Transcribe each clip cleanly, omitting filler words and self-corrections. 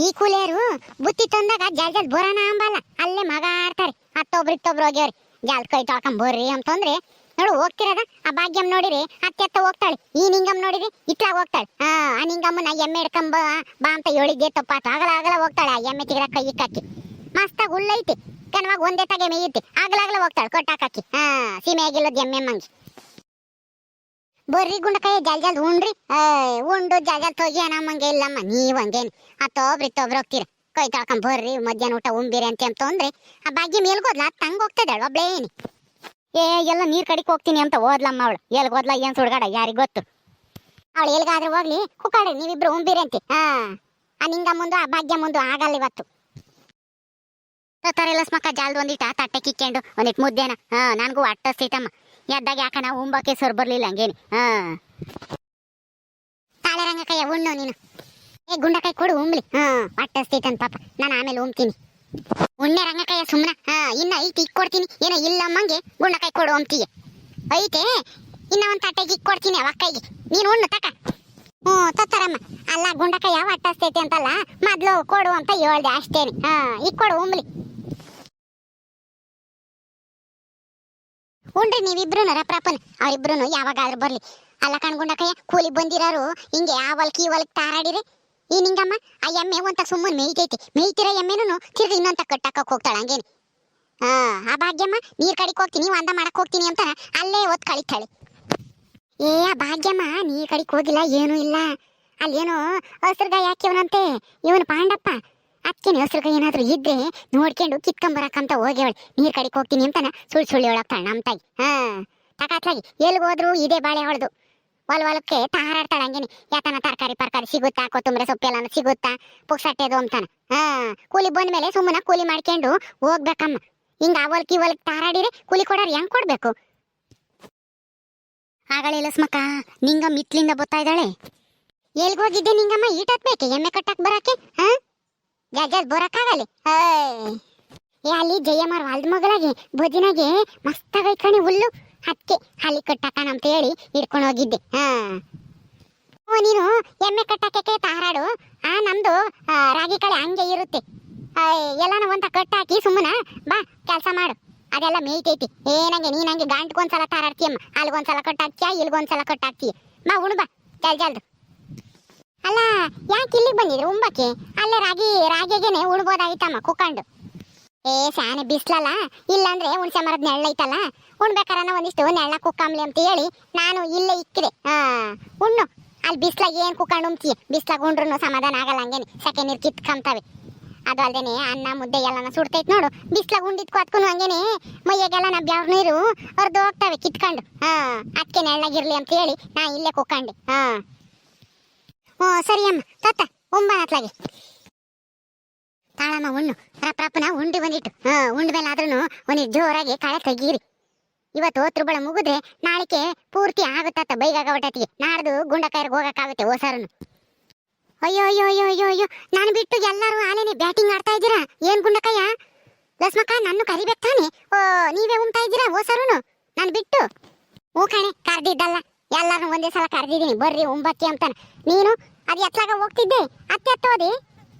ಈ ಕೂಲಿಯರು ಬುತ್ತಿ ತಂದಾಗ ಜಲ್ ಬರೋಣ ಅಂಬಲ್ಲ, ಅಲ್ಲೇ ಮಗ ಆಡ್ತಾರೆ. ಹತ್ತೊಬ್ರು ಹೋಗ್ಯವ್ರಿ ಜಲ್ ಕೈ ತೊಳ್ಕೊಂಡ್ ಬರ್ರಿ ಅಂತಂದ್ರೆ ನೋಡು ಹೋಗ್ತಿರದ. ಆ ಭಾಗ್ಯಮ್ ನೋಡಿರಿ ಅತ್ತೆತ್ತ ಹೋಗ್ತಾಳೆ, ಈ ನಿಂಗಮ್ ನೋಡಿರಿ ಇತ್ಲಾಗ ಹೋಗ್ತಾಳೆ. ಆ ನಿಂಗಮ್ಮನ ಎಮ್ಮೆ ಹಿಡ್ಕೊಂಬ ಬಾ ಅಂತ ಹೇಳಿದ್ದೆ ತಪ್ಪಾತು. ಆಗಲ ಹೋಗ್ತಾಳೆ ಆ ಎಮ್ಮೆ ತಿಗರ ಕೈ ಇಕ್ಕಿ ಮಸ್ತಾಗ ಹುಲ್ಲೈತಿ ಕಣವಾಗ ಒಂದೇ ತಗೆ ಮೇಯುತ್ತೆ. ಆಗಲ ಹೋಗ್ತಾಳೆ ಕೊಟ್ಟಾಕಿ. ಸೀಮೆ ಆಗಿಲ್ಲದ ಎಮ್ಮೆ ಮಂಗಿ ಬರ್ರಿ ಗುಂಡಕಾಯಿ ಜಲ್ ಉಂಡ್ರಿ. ಉಂಡು ಜಲ್ ಹೋಗಿ ನಮ್ಮಂಗೆ ಇಲ್ಲಮ್ಮ, ನೀವ್ ಹಂಗೇನು ಹತ್ತೊಬ್ರು ಹೋಗ್ತೀರ ಕೈ ತೊಳ್ಕೊಂಡ್ ಬರ್ರಿ ಮಧ್ಯಾಹ್ನ ಊಟ ಉಂಬಿರಿ ಅಂತಂದ್ರೆ ಆ ಭಾಗ್ಯ ಮೇಲ್ಗೋದ್ಲ ತಂಗ ಹೋಗ್ತದಾಳ ಒಬ್ಳೇನಿ. ಎಲ್ಲ ನೀರ್ ಕಡಿಕ್ ಹೋಗ್ತೀನಿ ಅಂತ ಹೋದ್ಲಮ್ಮ ಅವಳು. ಎಲ್ಗೋದ್ಲ ಏನ್ ಸುಡ್ಗಾಡ ಯಾರಿಗ್ ಗೊತ್ತು. ಅವಳು ಎಲ್ಗಾದ್ರೂ ಹೋಗ್ಲಿ ಕುಕ್ಕಾಡ್ರಿ ನೀವಿಬ್ರು ಉಂಬಿರಿ ಅಂತಿ. ಆ ನಿಂಗ ಮುಂದು ಆ ಭಾಗ್ಯ ಮುಂದು ಆಗಲ್ಲ ಇವತ್ತು. ತರಲ್ಲ ಸ್ಮಕ್ಕ ಜಾಲ್ದು ಒಂದಿಟ ತಟ್ಟೆ ಕಿಕ್ಕೊಂಡು ಒಂದಿಟ್ಟು ಮುದ್ದೇನ ನನ್ಗೂ ಅಟ್ಟಸ್ತೈತಮ್ಮ. ಎದ್ದಾಗ ಯಾಕ ನಾವು ಉಂಬಕ್ಕೆ ಸೊರ್ ಬರ್ಲಿಲ್ಲ ಹಂಗೇನಿ. ತಾಳೆ ರಂಗಕಾಯ ಉಣ್ಣು ನೀನು. ಗುಂಡಕಾಯಿ ಕೊಡು ಉಂಬ್ಲಿ. ಅಟ್ಟಸ್ತೈತನ್ ಪಾಪ, ನಾನು ಆಮೇಲೆ ಉಂಬ್ತೀನಿ. ಉಣ್ಣೆ ರಂಗಕಾಯ ಸುಮ್ನ. ಇನ್ನ ಐತಿ ಇಕ್ ಕೊಡ್ತೀನಿ. ಏನೋ ಇಲ್ಲಮ್ಮಂಗೆ ಗುಂಡಕಾಯಿ ಕೊಡು ಅಂತೀಯ. ಐತೆ ಇನ್ನ ಒಂದ್ ತಟ್ಟೆಗೆ ಇಕ್ ಕೊಡ್ತೀನಿ ಅವಕ್ಕೈಗೆ, ನೀನು ಉಣ್ಣು ತಕ. ತತ್ತರಮ್ಮ. ಅಲ್ಲ ಗುಂಡಕಾಯಿ ಯಾವ ಅಟ್ಟಸ್ತೈತಿ ಅಂತಲ್ಲ, ಮೊದ್ಲು ಕೊಡು ಅಂತ ಹೇಳ್ದೆ ಅಷ್ಟೇನಿ. ಇಕ್ ಕೊಡು ಉಂಬ್ಲಿ. ಉಂಡ್ರಿ ನೀವಿಬ್ರು ರಪ್ರಪ್ಪನ್, ಅವ್ರಿಬ್ರು ಯಾವಾಗಾದ್ರೂ ಬರ್ಲಿ. ಅಲ್ಲ ಕಣ್ಗುಂಡಕಾಯ ಕೂಲಿ ಬಂದಿರೋರು ಹಿಂಗೆ ಆ ಹೊಲ್ಕ್ ಈ ಹೊಲ್ಕ್ ತಾರಾಡಿರಿ. ಈ ನಿಂಗಮ್ಮ ಆ ಎಮ್ಮೆ ಒಂತ ಸುಮ್ಮನೆ ಮೇಯ್ತೈತಿ. ಮೇಯ್ತಿರೋ ಎಮ್ಮೆನೂ ತಿರ್ಗಿ ಇನ್ನೊಂತ ಕಟ್ಟಾಕಕ್ ಹೋಗ್ತಾಳ ಹಂಗೇನಿ. ಆ ಭಾಗ್ಯಮ್ಮ ನೀರ್ ಕಡಿಕ್ ಹೋಗ್ತೀನಿ ಒಂದ ಮಾಡಕ್ ಹೋಗ್ತೀನಿ ಅಂತ ಅಲ್ಲೇ ಒತ್ ಕಳಿತಾಳೆ. ಆ ಭಾಗ್ಯಮ್ಮ ನೀರ್ ಕಡಿಕ್ ಹೋಗಿಲ್ಲ ಏನೂ ಇಲ್ಲ. ಅಲ್ಲೇನೋ ಹಸ್ರಗಾಯ ಹಾಕ್ಯವನಂತೆ ಇವನು ಪಾಂಡಪ್ಪ. ಅದಕ್ಕೇನೆ ಹಸ್ರಗಾಯ ಏನಾದ್ರು ಇದ್ರೆ ನೋಡ್ಕೊಂಡು ಕಿತ್ಕೊಂಬರಕ್ಕಂತ ಹೋಗ್ಯವಳು. ನೀರ್ ಕಡಿಕ್ ಹೋಗ್ತೀನಿ ಅಂತಾನ ಸುಳ್ಳು ಹೇಳಕ್ತಾಳ ನಮ್ ತಾಯಿ. ತಕಾತ್ಲಾಗಿ ಎಲ್ಗೋದ್ರು ಇದೇ ಬಾಳೆ ಹೊಳ್ದು ಹೊಲಕ್ಕೆ ತಾರಾಡ್ತಾಳ ಹಂಗೇನಿ. ಯಾತನ ತರಕಾರಿ ಸಿಗುತ್ತಾ, ಕೊತ್ತಂಬರಿ ಸೊಪ್ಪೆಲ್ಲ ಸಿಗುತ್ತಾ, ಪುಕ್ಸಟ್ಟೆದು ಅಂತಾನ. ಕೂಲಿ ಬಂದ್ಮೇಲೆ ಸುಮ್ಮನ ಕೂಲಿ ಮಾಡ್ಕೊಂಡು ಹೋಗ್ಬೇಕಮ್ಮ. ಹಿಂಗ ಆ ಹೊಲ್ಕ್ ಈ ಹೊಲ್ಕ್ ತಾರಾಡಿದ್ರೆ ಕೂಲಿ ಕೊಡೋರು ಹೆಂಗ್ ಕೊಡ್ಬೇಕು? ಆಗಲಿಲ್ಲ ಸ್ಮಕ್ಕ ನಿಂಗಮ್ಮ ಇತ್ಲಿಂದ ಬರ್ತಾ ಇದ್ದಾಳೆ. ಎಲ್ಗೋಗಿದ್ದೆ ನಿಂಗಮ್ಮ? ಈಟತ್ಬೇಕೆ ಎಮ್ಮೆ ಕಟ್ಟಕ್ ಬರಕ್ಕೆ? ಜಲ್ ಬರಕ್ಕಾಗಲ್ಲ. ಅಲ್ಲಿ ಜಯಮ್ಮರ ಹೊಲ್ದ ಮಗಳಾಗೆ ಬದಿನಾಗೆ ಮಸ್ತಾಗೈತ್ ಕಣಿ ಹುಲ್ಲು. ಅದಕ್ಕೆ ಅಲ್ಲಿ ಕಟ್ಟಕನ ಅಂತ ಹೇಳಿ ಹಿಡ್ಕೊಂಡು ಹೋಗಿದ್ದೆ. ನೀನು ಎಮ್ಮೆ ಕಟ್ಟಕ್ಕೆ ತಾರಾಡು. ನಮ್ದು ರಾಗಿ ಕಳೆ ಹಂಗೆ ಇರುತ್ತೆ. ಎಲ್ಲಾನ ಒಂತ ಕಟ್ಟಾಕಿ ಸುಮ್ಮನ ಬಾ ಕೆಲಸ ಮಾಡು. ಅದೆಲ್ಲ ಮೇಯ್ತೈತಿ. ಏನಂಗೆ ನೀನಂಗೆ ಗಂಟ್ಗೊಂದ್ಸಲ ತಾರಾಡ್ತೀಯಮ್ಮ, ಅಲ್ಗೊಂದ್ಸಲ ಕಟ್ಟಾಕ್ತೀಯ ಇಲ್ಗೊಂದ್ಸಲ ಕಟ್ಟಾಕ್ತೀಯ. ಬಾ ಉಣ್ ಬಾ ಜಲ್ದು. ಅಲ್ಲ ಯಾಕೆ ಇಲ್ಲಿಗೆ ಬಂದಿದ್ರು ಉಂಬಕ್ಕೆ? ಅಲ್ಲೇ ರಾಗಿಗೆನೆ ಉಣ್ಬೋದಾಗಿತ್ತಮ್ಮ ಕುಕ್ಕಂಡು. ಸ್ಯಾನೆ ಬಿಸ್ಲಲ್ಲ, ಇಲ್ಲಾಂದ್ರೆ ಹುಣ್ಸೆ ಮರದ ನೆಳ್ಳೈತಲ್ಲ, ಉಣ್ಬೇಕಾರನ ಒಂದಿಷ್ಟು ನೆಳ್ಳ ಕುಕ್ಕಂಬ್ಲಿ ಅಂತ ಹೇಳಿ ನಾನು ಇಲ್ಲೇ ಇಕ್ಕಿದೆ. ಉಣ್ಣು. ಅಲ್ಲಿ ಬಿಸ್ಲಾಗ ಏನ್ ಕುಕ್ಕಂಡು ಉಂಬ್ತೀಯ? ಬಿಸ್ಲಾಗ ಉಂಡ್ರು ಸಮಾಧಾನ ಆಗಲ್ಲ ಹಂಗೇನಿ. ಸೆಕೆ ನೀರು ಕಿತ್ಕೊಂತವೆ. ಅದು ಅಲ್ದೇನೆ ಅನ್ನ ಮುದ್ದೆ ಎಲ್ಲನ ಸುಡ್ತೈತ್ ನೋಡು. ಬಿಸ್ಲಾಗ ಉಂಡಿದ್ಕು ಅದ್ಕೂನು ಹಂಗೇನೆ ಮೈಯಾಗೆಲ್ಲ ನಾ ಬ್ಯಾವ್ರ ನೀರು ಹೊರದು ಹೋಗ್ತವೆ ಕಿತ್ಕೊಂಡು. ಅದಕ್ಕೆ ನೆಳ್ಳಗಿರ್ಲಿ ಅಂತ ಹೇಳಿ ನಾ ಇಲ್ಲೇ ಕುಕ್ಕಂಡೆ. ಸರಿ ಅಮ್ಮ ತತ್ತ ಒಂಬನತ್ಲಾಗೆ ತಾಳಮ್ಮ ಉಣ್ಣು. ರಪ್ರಪ್ಪನ ಉಂಡು ಬಂದಿಟ್ಟು. ಉಂಡ್ಮೇಲೆ ಆದ್ರೂ ಒಂದಿಟ್ಟು ಜೋರಾಗಿ ಕಳೆ ತೆಗೀರಿ. ಇವತ್ತು ತ್ರಿಬಳ ಮುಗಿದ್ರೆ ನಾಳಿಕೆ ಪೂರ್ತಿ ಆಗುತ್ತ ಬೈಗಾಗ ಹೊಟ್ಟತಿಗೆ. ನಾಡ್ದು ಗುಂಡಕಾಯಿಗೆ ಹೋಗಕ್ಕಾಗುತ್ತೆ ಓಸಾರನು. ಅಯ್ಯೋ ನಾನು ಬಿಟ್ಟು ಎಲ್ಲರೂ ಆಲೇನೆ ಬ್ಯಾಟಿಂಗ್ ಆಡ್ತಾ ಇದ್ದೀರಾ? ಏನ್ ಗುಂಡಕಾಯ ಲಸ್ಮಕ್ಕ ನನ್ನ ಕರಿಬೇಕು ತಾನೆ? ನೀವೇ ಉಂಟಾ ಇದ್ದೀರಾ ಓಸಾರನು ನಾನು ಬಿಟ್ಟು? ಕಣೆ ಕರ್ದಿದ್ದಲ್ಲ, ಎಲ್ಲಾರು ಒಂದೇ ಸಲ ಕರ್ದಿದ್ದೀನಿ ಬರ್ರಿ ಒಂಬಕ್ಕೆ ಅಂತಾನ. ನೀನು ಅದು ಎತ್ಲಾಗ ಹೋಗ್ತಿದ್ದೆ ಅತ್ತೆ ಹೋದಿ.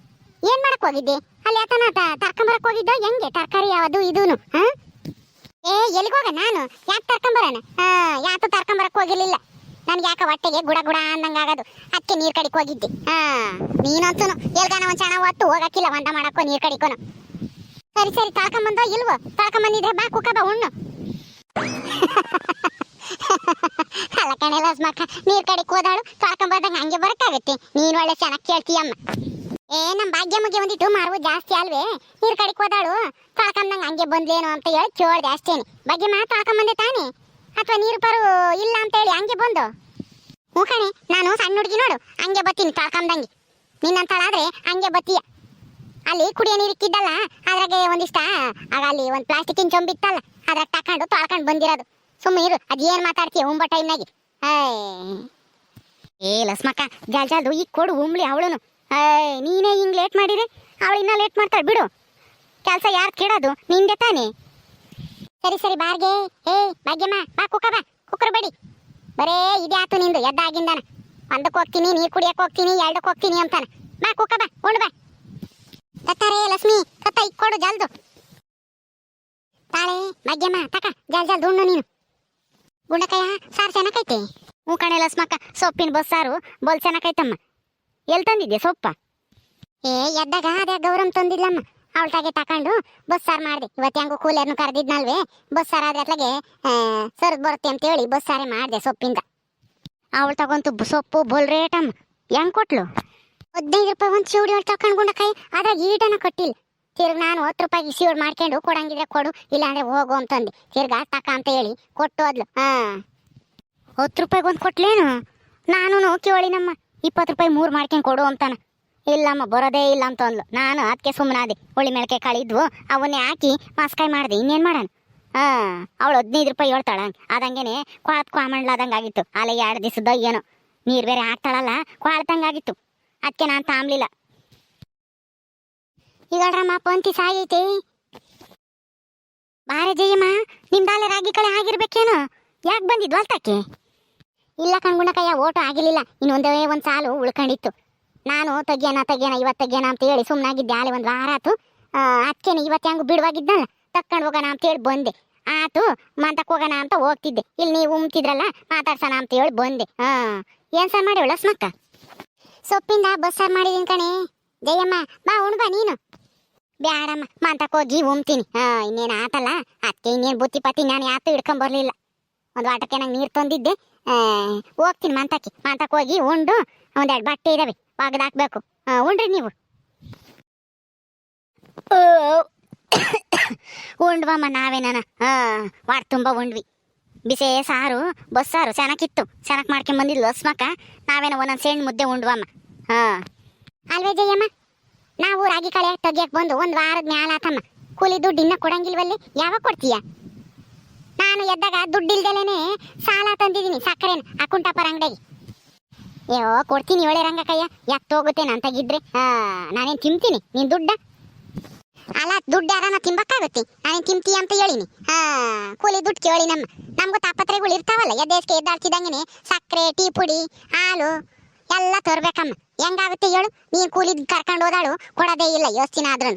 ಏನ್ ಮಾಡಕ್ ಹೋಗಿದ್ದೆ? ಅಲ್ಲಿ ಆತನ ತರ್ಕೊಂಬರಕ್ ಹೋಗಿದ್ದ ಹೆಂಗೆ ತರಕಾರಿ ಅದು ಇದೂನು? ಎಲ್ಲಿಗೋಗ ನಾನು ಯಾಕೆ ತರ್ಕೊಂಬರಣ? ಯಾತು ತರ್ಕೊಂಬರಕ್ ಹೋಗಿರ್ಲಿಲ್ಲ. ನನ್ಗೆ ಯಾಕೆ ಹೊಟ್ಟೆಗೆ ಗುಡ ಅಂದಂಗಾಗದು. ಅದಕ್ಕೆ ನೀರ್ ಕಡಿಕ್ ಹೋಗಿದ್ದೆ. ನೀನಂತೂ ಎಲ್ಗಾನ ಒಂದ್ ಚೆನ್ನಾಗ್ ಹೊತ್ತು ಹೋಗಕ್ಕಿಲ್ಲ ಒಂದ ಮಾಡಕ್ಕೋ ನೀರ್ ಕಡಿಕೋನು. ಸರಿ ತಳ್ಕೊಂಬಂದೋ ಇಲ್ವೋ? ತಳ್ಕೊಂಬಂದಿದ್ರೆ ಬಾ ಕುಕ್ಕ ಬಾ ಉಣ್ಣು. ಅಲ್ಲ ಕಣೆಲ್ಲ ಮಕ್ಕ ನೀರ್ ಕಡಿಕ್ ಹೋದಾಳು ತಳ್ಕೊಂಬಂದಂಗ ಹಂಗೆ ಬರಕ್ಕಾಗತ್ತೆ. ನೀನ್ ಒಳ್ಳೆ ಚೆನ್ನಾಗ್ ಕೇಳ್ತೀಯಮ್ಮ. ನಮ್ ಭಾಗ್ಯಮ್ಮಗೆ ಒಂದಿಟ್ಟು ಮಾರುವ ಜಾಸ್ತಿ ಅಲ್ವೇ? ನೀರ್ ಕಡಿಕ್ ಹೋದಾಳು ತಳ್ಕೊಂಡಂಗ ಹಂಗೆ ಬಂದ್ಲೇನು ಅಂತ ಹೇಳಿ ಕೇಳ್ದೆ ಅಷ್ಟೇನೆ. ಭಾಗ್ಯಮ್ಮ ತಳ್ಕೊಂಬಂದೆ ತಾನೆ ಅಥವಾ ನೀರು ಪರು ಇಲ್ಲ ಅಂತ ಹೇಳಿ ಹಂಗೆ ಬಂದು? ಕಣೆ ನಾನು ಸಣ್ಣ ಹುಡುಗಿ ನೋಡು ಹಂಗೆ ಬತ್ತೀನಿ ತಳ್ಕೊಂಡಂಗೆ. ನಿನ್ನಂತಳಾದ್ರೆ ಹಂಗೆ ಬತ್ತೀಯ. ಅಲ್ಲಿ ಕುಡಿಯೋ ನೀರು ಇಕ್ಕಿದ್ದಲ್ಲ ಅದ್ರಾಗೆ ಒಂದಿಷ್ಟ ಆಗ ಅಲ್ಲಿ ಒಂದ್ ಪ್ಲಾಸ್ಟಿಕ್ಕಿನ ಚೊಂಬಿತ್ತಲ್ಲ ಅದ್ರಾಗ ತಕೊಂಡು ತೊಳ್ಕೊಂಡು ಬಂದಿರೋದು. ಸುಮ್ಮನೆ ಇರು, ಅದೇನ್ ಮಾತಾಡ್ತೀಯ ಉಂಬ ಟೈಮ್ನಾಗೆ? ಲಸ್ಮಕ್ಕ ಜಲ್ದು ಈಗ ಕೊಡು ಉಂಬ್ಲಿ ಅವಳುನು. ನೀನೇ ಹಿಂಗ್ ಲೇಟ್ ಮಾಡಿದ್ರೆ ಅವಳು ಇನ್ನ ಲೇಟ್ ಮಾಡ್ತಾಳೆ ಬಿಡು. ಕೆಲಸ ಯಾರು ಕೇಳೋದು ನಿಂದೆ ತಾನೆ. ಸರಿ ಬಾರ್ಗೆ. ಭಾಗ್ಯಮ್ಮ ಬಾ ಕುಕ್ಕ ಬಾ ಕುಕ್ಕರ್ ಬೇಡಿ. ಬರೇ ಇದೇ ಆತು ನಿಂದು ಎದ್ದಾಗಿಂದಾನ. ಒಂದಕ್ಕೆ ಹೋಗ್ತೀನಿ ನೀರು ಕುಡಿಯಕ್ಕೆ ಹೋಗ್ತೀನಿ ಎರಡಕ್ಕೆ ಹೋಗ್ತೀನಿ ಅಂತಾನ. ಬಾ ಕುಕ್ಕ ಬಾ ಉಂಡು ಬಾ. ಲಕ್ಷ್ಮಿ ಕತ್ತ ಇಕ್ಕೊಡು ಜಲ್ದು ತಾಳೆ ಭಾಗ್ಯಮ್ಮ ತಕ ಜಲ್ ಉಣ್ಣು ನೀನು ಗುಂಡಕಾಯ ಸಾರು ಚೆನ್ನಾಗೈತೆ ಹ್ಞೂ ಕಣೆ ಲಸ್ಮಕ್ಕ ಸೊಪ್ಪಿನ ಬಸ್ಸಾರು ಬೋಲ್ ಚೆನ್ನಾಗೈತಮ್ಮ ಎಲ್ಲಿ ತಂದಿದ್ದೆ ಸೊಪ್ಪ ಏ ಎದ್ದಾಗ ಅದೇ ಗೌರಮ್ ತಂದಿದ್ಲಮ್ಮ ಅವಳ್ತಾಗೆ ತಕೊಂಡು ಬಸ್ಸಾರು ಮಾಡಿದೆ ಇವತ್ತು ಹೆಂಗೋ ಕೂಲರ್ನು ಕರೆದಿದ್ನಲ್ವೇ ಬಸ್ಸಾರು ಆದ್ರೆ ಅತ್ಲಾಗೆ ಸರ್ದ್ ಬರುತ್ತೆ ಅಂತ ಹೇಳಿ ಬಸ್ಸಾರೇ ಮಾಡಿದೆ ಸೊಪ್ಪಿಂದ ಅವಳು ತಗೊಂತು ಸೊಪ್ಪು ಬೋಲ್ ರೇಟಮ್ಮ ಹೆಂಗ್ ಕೊಟ್ಲು 15 ರೂಪಾಯಿ ಒಂದು ಶಿವಡಿ ಅವಳು ತಕೊಂಡು ಗುಂಡಕಾಯಿ ಅದ್ರಾಗ ಈಟನ ಕೊಟ್ಟಿಲ್ಲ ತಿರ್ಗ ನಾನು 10 ರೂಪಾಯಿಗೆ ಶಿವಡ್ ಮಾಡ್ಕೊಂಡು ಕೊಡಂಗಿದ್ರೆ ಕೊಡು ಇಲ್ಲಾಂದ್ರೆ ಹೋಗು ಅಂತಂದೆ ತಿರ್ಗಾ ತಕ ಅಂತ ಹೇಳಿ ಕೊಟ್ಟು ಹೋದ್ಲು 10 ರೂಪಾಯಿಗೆ ಒಂದು ಕೊಟ್ಲೇನು ನಾನು ಕೇಳಿನಮ್ಮ 20 ರೂಪಾಯಿ 3 ಮಾಡ್ಕೊಂಡು ಕೊಡು ಅಂತಾನ ಇಲ್ಲಮ್ಮ ಬರೋದೇ ಇಲ್ಲ ಅಂತ ಅಂದ್ಲು ನಾನು ಅದಕ್ಕೆ ಸುಮ್ಮನಾದೆ ಒಳ್ಳೆ ಮೆಳಕೆ ಕಾಳಿದ್ವು ಅವನ್ನೇ ಹಾಕಿ ಮಾಸ್ಕಾಯಿ ಮಾಡಿದೆ ಇನ್ನೇನು ಮಾಡೋಣ ಅವಳು 15 ರೂಪಾಯಿ ಹೇಳ್ತಾಳ ಅದಂಗೆನೆ ಕ್ವಾಮಣ್ಲಾದಂಗೆ ಆಗಿತ್ತು ಅಲ್ಲೇ 2 ದಿವಸದ ಏನೋ ನೀರು ಬೇರೆ ಹಾಕ್ತಾಳಲ್ಲ ಕ್ವಾಳ್ತಂಗಾಗಿತ್ತು ಅದಕ್ಕೆ ನಾನು ತಾಂಬ್ಲಿಲ್ಲ ಈಗಳ್ರಮ್ಮ ಪಂತಿ ಸಾಯೈತೆ ಬಾರೆ ಜಯಮ್ಮ ನಿಮ್ದಾಲೆ ರಾಗಿ ಕಳೆ ಆಗಿರ್ಬೇಕೇನು ಯಾಕೆ ಬಂದಿದ್ವು ಅಲ್ತಕ್ಕೆ ಇಲ್ಲ ಕಣ್ಗುಣಕಯ್ಯ ಓಟು ಆಗಿರ್ಲಿಲ್ಲ ಇನ್ನೊಂದೇ ಒಂದು ಸಾಲು ಉಳ್ಕೊಂಡಿತ್ತು ನಾನು ತೆಗ್ಯಾನ ಇವತ್ತು ತೆಗ್ಯಾನ ಅಂತ ಹೇಳಿ ಸುಮ್ಮನಾಗಿದ್ದೆ ಆಲೆ ಒಂದು ವಾರ ಆತು ಅದಕ್ಕೇನೆ ಇವತ್ತು ಹೆಂಗು ಬಿಡುವಾಗಿದ್ದಲ್ಲ ತಕ್ಕೊಂಡು ಹೋಗೋಣ ಅಂತ ಹೇಳಿ ಬಂದೆ ಆತು ಮಂತಕ್ಕೆ ಹೋಗೋಣ ಅಂತ ಹೋಗ್ತಿದ್ದೆ ಇಲ್ಲಿ ನೀವು ಉಮ್ತಿದ್ರಲ್ಲ ಮಾತಾಡ್ಸೋಣ ಅಂತ ಹೇಳಿ ಬಂದೆ ಏನು ಸಾರು ಮಾಡಿ ಲಸ್ಮಕ್ಕ ಸೊಪ್ಪಿಂದ ಬಸ್ಸಾರು ಮಾಡಿದೀನಿ ಕಣೆ ಜಯಮ್ಮ ಬಾ ಉಣ್ಬಾ ನೀನು ಬ್ಯಾಡಮ್ಮ ಮಂತಕ್ಕೆ ಹೋಗಿ ಉಮ್ತೀನಿ ಇನ್ನೇನು ಆತಲ್ಲ ಅದಕ್ಕೆ ಇನ್ನೇನು ಬುತ್ತಿ ಪತ್ತಿ ನಾನು ಯಾತು ಹಿಡ್ಕೊಂಬರ್ಲಿಲ್ಲ ಒಂದು ವಾಟಕ್ಕೆ ನಂಗೆ ನೀರು ತಂದಿದ್ದೆ ಹೋಗ್ತೀನಿ ಮಂತಕ್ಕೆ ಹೋಗಿ ಉಂಡು ಒಂದೆರಡು ಬಟ್ಟೆ ಇದಾವೆ ಒಗದಾಕ್ಬೇಕು ಉಂಡ್ರಿ ನೀವು ಉಂಡ್ವಮ್ಮ ನಾವೇ ನಾನು ವಾಟ್ ತುಂಬ ಉಂಡ್ವಿ ಬಿಸೆ ಸಾರು ಬಸ್ಸಾರು ಚೆನ್ನಾಗಿತ್ತು ಚೆನ್ನಾಗಿ ಮಾಡ್ಕೊಂಡ್ ಬಂದಿದ್ಲು ಲಸ್ಮಕ್ಕ ನಾವೇನೋ ಒಂದೊಂದು ಸೆಣ್ಣು ಮುದ್ದೆ ಉಂಡ್ವಮ್ಮ ಅಲ್ವೇ ಜಯಮ್ಮ ನಾವು ರಾಗಿ ಕಳೆ ತೆಗಿಯಕ್ಕೆ ಬಂದು ಒಂದು ವಾರದ ಮ್ಯಾಲ ಆತಮ್ಮ ಕೂಲಿ ದುಡ್ಡು ಇನ್ನ ಕೊಡಂಗಿಲ್ವಲ್ಲಿ ಯಾವಾಗ ಕೊಡ್ತೀಯ ನಾನು ಎದ್ದಾಗ ದುಡ್ಡಿಲ್ದಲೇನೆ ಸಾಲ ತಂದಿದ್ದೀನಿ ಸಕ್ಕರೆನ ಅಕುಂಟಾಪರ ಅಂಗಡಿಗೆ ಅಯ್ಯೋ ಕೊಡ್ತೀನಿ ಒಳ್ಳೆ ರಂಗಕ್ಕಯ್ಯ ಯಾಕೆ ಹೋಗುತ್ತೇನೆ ಅಂತಾಗಿದ್ರೆ ನಾನೇನು ತಿಂತೀನಿ ನೀನು ದುಡ್ಡ ಅಲ್ಲ ದುಡ್ಡು ಯಾರನ್ನ ತಿಂಬಕ್ಕಾಗುತ್ತೆ ನಾನೇನು ತಿಂತೀಯ ಅಂತ ಹೇಳಿನಿ ಕೂಲಿ ದುಡ್ಡು ಕೇಳಿ ನಮ್ಗೂ ತಾಪತ್ರೆಗಳು ಇರ್ತಾವಲ್ಲ ಎದ್ದೇಸ್ಗೆ ಎದ್ದಾಡ್ತಿದ್ದಂಗೆ ಸಕ್ಕರೆ ಟೀ ಪುಡಿ ಹಾಲು ಎಲ್ಲ ತರ್ಬೇಕಮ್ಮ ಹೆಂಗಾಗುತ್ತೆ ಹೇಳು ನೀನು ಕೂಲಿ ಕರ್ಕೊಂಡು ಹೋದಾಳು ಕೊಡೋದೇ ಇಲ್ಲ ಯೋಸ್ತಿನ ಆದ್ರೂ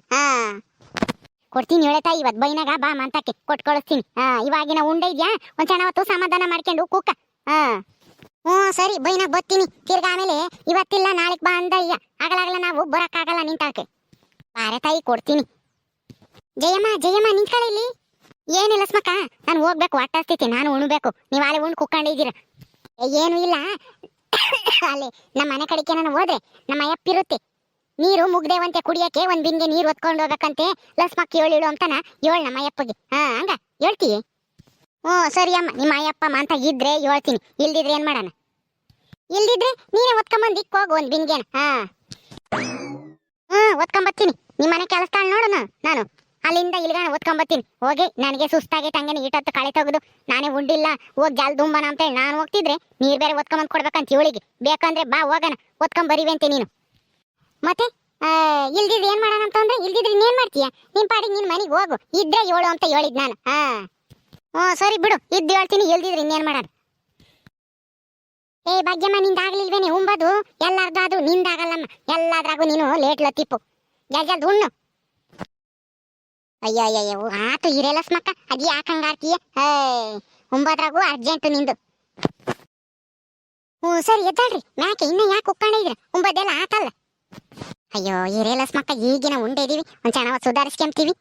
ಕೊಡ್ತೀನಿ ಹೇಳತಾ ಇವತ್ತು ಬೈನಾಗ ಬಾ ಮಂತಕ್ಕೆ ಕೊಟ್ಟು ಕಳಿಸ್ತೀನಿ ಇವಾಗಿನ ಉಂಡೆ ಇದೆಯಾ ಒಂದು ಚೆನ್ನಾವತ್ತು ಸಮಾಧಾನ ಮಾಡ್ಕೊಂಡು ಕುಕ್ಕ ಹ್ಞೂ ಸರಿ ಬೈನಾಗ ಬರ್ತೀನಿ ತಿರ್ಗಾ ಆಮೇಲೆ ಇವತ್ತಿಲ್ಲ ನಾಳೆಗೆ ಬಾ ಅಂದ ಈಗ ಆಗಲಾಗಲ್ಲ ನಾವು ಬರೋಕ್ಕಾಗಲ್ಲ ನಿಂತಾಕೆ ಬಾರೆ ತಾಯಿ ಕೊಡ್ತೀನಿ ಜಯಮ್ಮ ನಿಂತ್ಕೊಳ್ಳಿ ಇಲ್ಲಿ ಏನಿಲ್ಲ ಸ್ಮಕ್ಕ ನಾನು ಹೋಗ್ಬೇಕು ಹೊಟ್ಟಾಗ್ತೈತಿ ನಾನು ಉಣ್ಬೇಕು ನೀವು ಅಲ್ಲೇ ಉಣ್ಣು ಕುಕ್ಕೊಂಡಿದ್ದೀರ ಏನು ಇಲ್ಲ ಅಲ್ಲಿ ನಮ್ಮ ಮನೆ ಕಡೆಗೆ ನಾನು ಹೋದ್ರೆ ನಮ್ಮ ಅಯ್ಯಪ್ಪಿರುತ್ತೆ ನೀರು ಮುಗ್ದೇವಂತೆ ಕುಡಿಯಕ್ಕೆ ಒಂದು ಬಿಂಗೆ ನೀರು ಹೊತ್ಕೊಂಡು ಹೋಗ್ಬೇಕಂತೆ ಲಸ್ಮಕ್ಕ ಹೇಳಿಳು ಅಂತಾನ ಹೇಳು ನಮ್ಮ ಅಯ್ಯಪ್ಪಗೆ ಹಂಗ ಹೇಳ್ತೀವಿ ಹ್ಞೂ ಸರಿ ಅಮ್ಮ ನಿಮ್ಮ ಅಯ್ಯಪ್ಪ ಅಂತ ಇದ್ರೆ ಹೇಳ್ತೀನಿ ಇಲ್ದಿದ್ರೆ ಏನು ಮಾಡೋಣ ಇಲ್ದಿದ್ರೆ ನೀನೇ ಹೊತ್ಕೊಂಬಂದು ಹೋಗು ಒಂದು ಬಿಂಗೆನ ಹೊತ್ಕೊಂಬತ್ತೀನಿ ನಿಮ್ಮ ಮನೆ ಕೆಲಸ ನೋಡೋಣ ನಾನು ಅಲ್ಲಿಂದ ಇಲ್ಲಿಗಾನ ಓದ್ಕೊಂಬತ್ತೀನಿ ಹೋಗಿ ನನಗೆ ಸುಸ್ತಾಗೈತೆ ಹಂಗೇನೆ ಈಟತ್ತು ಕಳೆ ತೆಗೆದು ನಾನೇ ಉಂಡಿಲ್ಲ ಹೋಗಿ ಜಲ್ ದುಂಬನ ಅಂತೇಳಿ ನಾನು ಹೋಗ್ತಿದ್ರೆ ನೀರು ಬೇರೆ ಓದ್ಕೊಂಬಂದು ಕೊಡ್ಬೇಕಂತ ಇವಳಿಗೆ ಬೇಕಂದ್ರೆ ಬಾ ಹೋಗೋಣ ಓದ್ಕೊಂಬರಿವೆ ನೀನು ಮತ್ತೆ ಇಲ್ದಿದ್ರೆ ಏನು ಮಾಡೋಣ ಅಂತಂದ್ರೆ ಇಲ್ದಿದ್ರೆ ಇನ್ನೇನು ಮಾಡ್ತೀಯ ನಿಮ್ಮ ಪಾಡಿಗೆ ನಿನ್ನ ಮನೆಗೆ ಹೋಗು ಇದ್ರೆ ಹೇಳು ಅಂತ ಹೇಳಿದ್ ನಾನು ಹ್ಞೂ ಸರಿ ಬಿಡು ಇದ್ದು ಹೇಳ್ತೀನಿ ಇಲ್ದಿದ್ರೆ ಇನ್ನೇನು ಮಾಡೋಣ ಏ ಭಾಗ್ಯಮ್ಮ ನಿಂದಾಗ್ಲಿಲ್ವೇನೆ ಉಂಬದು ಎಲ್ಲಾರ್ದಾದ್ರು ನಿಂದಾಗಲ್ಲಮ್ಮ ಎಲ್ಲಾದ್ರಾಗೂ ನೀನು ಲೇಟ್ ಲತ್ತಿಪ್ಪು ಜಲ್ಜಲ್ದು ಉಣ್ಣು ಅಯ್ಯಯ್ಯೋ ಆತು ಇರೇಲ ಸ್ಮಕ್ಕ ಅದು ಯಾಕೆ ಹಂಗಾಡ್ತೀಯ ಉಂಬದ್ರಾಗೂ ಅರ್ಜೆಂಟ್ ನಿಂದು ಸರಿ ಎದ್ದಾಳ್ರಿ ಮ್ಯಾಕೆ ಇನ್ನ ಯಾಕೆ ಕುಕ್ಕೊಂಡಿದ್ರ ಉಂಬದೆಲ್ಲ ಆತಲ್ಲ ಅಯ್ಯೋ ಇರೇಲ ಸ್ಮಕ್ಕ ಈಗಿನ ಉಂಡೆ ಇದೀವಿ ಒಂದು ಚೆನ್ನಾವತ್ತು ಸುಧಾರಿಸ್ಕೊಂತೀವಿ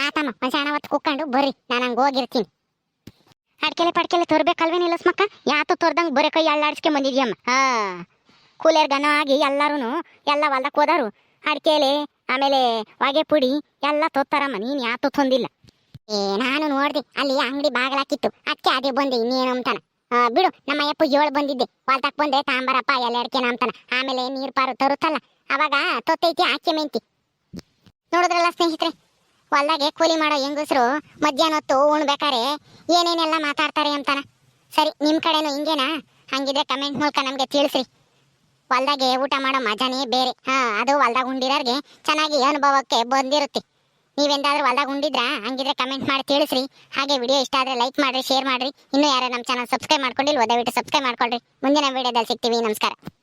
ಆತಮ್ಮ ಒಂದು ಚೆನ್ನಾವತ್ತು ಕುಕ್ಕೊಂಡು ಬರ್ರಿ ನಾನು ಹಂಗೆ ಹೋಗಿರ್ತೀನಿ ಅಡ್ಕೆಲೆ ಪಡ್ಕೆಲೆ ತೋರ್ಬೇಕಲ್ವೇನಿಲ್ಲ ಸ್ಮಕ್ಕ ಯಾತು ತೋರ್ದಂಗೆ ಬರೀ ಕೈ ಅಲ್ಲಾಡ್ಸ್ಕೊಂಡ್ ಬಂದಿದ್ಯಮ್ಮ ಕೂಲರ್ ಗನ ಆಗಿ ಎಲ್ಲರೂ ಎಲ್ಲ ಹೊಲ್ದಕ್ಕೆ ಹೋದಾರು ಅಡ್ಕೆಲೆ ಆಮೇಲೆ ಹೊಗೆ ಪುಡಿ ಎಲ್ಲ ತೊತ್ತಾರಮ್ಮ ನೀನು ಯಾತು ತಂದಿಲ್ಲ ನಾನು ನೋಡ್ದೆ ಅಲ್ಲಿ ಅಂಗಡಿ ಬಾಗಿಲಾಕಿತ್ತು ಅದಕ್ಕೆ ಅದೇ ಬಂದೆ ಇನ್ನೇನು ಅಂತಾನ ಬಿಡು ನಮ್ಮ ಅಯ್ಯಪ್ಪ ಏಳು ಬಂದಿದ್ದೆ ಹೊಲ್ದಕ್ಕೆ ಬಂದೆ ತಾಂಬರಪ್ಪ ಎಲ್ಲ ಅಡ್ಕೆನ ಅಂತಾನ ಆಮೇಲೆ ನೀರು ಪಾರು ತರುತ್ತಲ್ಲ ಅವಾಗ ತೊತ್ತೈತಿ ಆಕೆ ಮೆಂತಿ ನೋಡಿದ್ರಲ್ಲ ಸ್ನೇಹಿತರೆ ಹೊಲ್ದಾಗೆ ಕೂಲಿ ಮಾಡೋ ಹೆಂಗಸರು ಮಧ್ಯಾಹ್ನ ಹೊತ್ತು ಉಣ್ಬೇಕಾರೆ ಏನೇನೆಲ್ಲ ಮಾತಾಡ್ತಾರೆ ಅಂತಾನ ಸರಿ ನಿಮ್ಮ ಕಡೆನೂ ಹಿಂಗೇನಾ ಹಂಗಿದ್ರೆ ಕಮೆಂಟ್ ಮೂಲಕ ನಮಗೆ ತಿಳಿಸ್ರಿ ಹೊಲ್ದಾಗೆ ಊಟ ಮಾಡೋ ಮಜಾನೇ ಬೇರೆ ಅದು ಹೊಲ್ದಾಗ ಉಂಡಿರೋರಿಗೆ ಚೆನ್ನಾಗಿ ಅನುಭವಕ್ಕೆ ಬಂದಿರುತ್ತೆ ನೀವೆಂದಾದ್ರೂ ಹೊಲ್ದಾಗ ಉಂಡಿದ್ರ ಹಂಗಿದ್ರೆ ಕಮೆಂಟ್ ಮಾಡಿ ತಿಳಿಸ್ರಿ ಹಾಗೆ ವಿಡಿಯೋ ಇಷ್ಟ ಆದರೆ ಲೈಕ್ ಮಾಡಿರಿ ಶೇರ್ ಮಾಡಿರಿ ಇನ್ನೂ ಯಾರು ನಮ್ಮ ಚಾನಲ್ ಸಬ್ಸ್ಕ್ರೈಬ್ ಮಾಡ್ಕೊಂಡಿಲ್ವೋ ದಯವಿಟ್ಟು ಸಬ್ಸ್ಕ್ರೈಬ್ ಮಾಡ್ಕೊಳ್ರಿ ಮುಂದಿನ ವಿಡಿಯೋದಲ್ಲಿ ಸಿಗ್ತೀವಿ ನಮಸ್ಕಾರ.